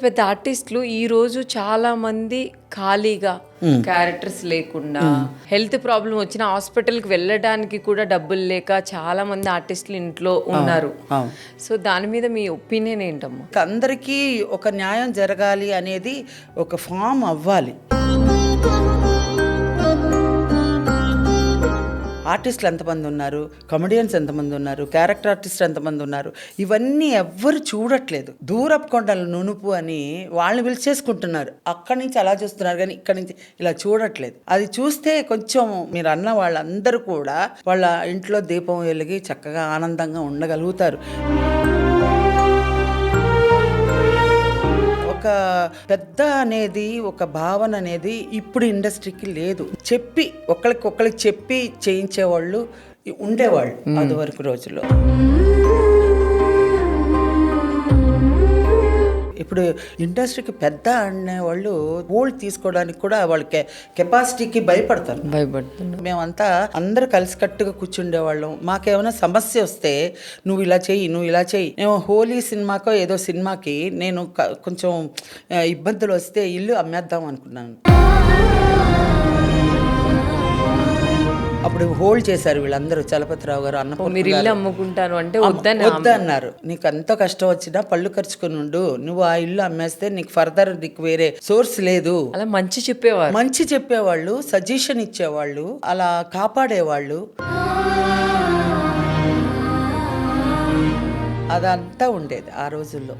పెద్ద ఆర్టిస్టులు ఈ రోజు చాలా మంది ఖాళీగా క్యారెక్టర్స్ లేకుండా హెల్త్ ప్రాబ్లం వచ్చిన హాస్పిటల్కి వెళ్ళడానికి కూడా డబ్బులు లేక చాలా మంది ఆర్టిస్టులు ఇంట్లో ఉన్నారు. సో దాని మీద మీ ఒపీనియన్ ఏంటమ్మా? అందరికీ ఒక న్యాయం జరగాలి అనేది ఒక ఫామ్ అవ్వాలి. ఆర్టిస్టులు ఎంతమంది ఉన్నారు, కమెడియన్స్ ఎంతమంది ఉన్నారు, క్యారెక్టర్ ఆర్టిస్ట్ ఎంతమంది ఉన్నారు, ఇవన్నీ ఎవ్వరు చూడట్లేదు. దూరపు కొండల నునుపు అని వాళ్ళని పిలిచేసుకుంటున్నారు. అక్కడి నుంచి అలా చూస్తున్నారు కానీ ఇక్కడి నుంచి ఇలా చూడట్లేదు. అది చూస్తే కొంచెం మీరు అన్న వాళ్ళందరూ కూడా వాళ్ళ ఇంట్లో దీపం వెలిగి చక్కగా ఆనందంగా ఉండగలుగుతారు. ఒక పెద్ద అనేది, ఒక భావన అనేది ఇప్పుడు ఇండస్ట్రీకి లేదు. చెప్పి ఒకరికి చెప్పి చేయించేవాళ్ళు ఉండేవాళ్ళు అది వరకు రోజుల్లో. ఇప్పుడు ఇండస్ట్రీకి పెద్ద అనేవాళ్ళు ఓల్డ్ తీసుకోవడానికి కూడా వాళ్ళ కెపాసిటీకి భయపడతారు. మేమంతా అందరూ కలిసికట్టుగా కూర్చుండేవాళ్ళం. మాకేమైనా సమస్య వస్తే నువ్వు ఇలా చెయ్యి. మేము హోలీ సినిమాకో ఏదో సినిమాకి నేను కొంచెం ఇబ్బందులు వస్తే ఇల్లు అమ్మేద్దాం అనుకున్నాను. అప్పుడు హోల్డ్ చేశారు వీళ్ళందరూ. చలపతిరావు గారు, మీరు ఇల్లు అమ్ముకుంటాను అంటే వద్దన్నారు. నీకు ఎంత కష్టం వచ్చినా పళ్ళు ఖర్చుకుని ఉండు, నువ్వు ఆ ఇల్లు అమ్మేస్తే నీకు ఫర్దర్ నీకు వేరే సోర్స్ లేదు. అలా మంచి చెప్పేవాళ్ళు, సజెషన్ ఇచ్చేవాళ్ళు, అలా కాపాడేవాళ్ళు. అదంతా ఉండేది ఆ రోజుల్లో.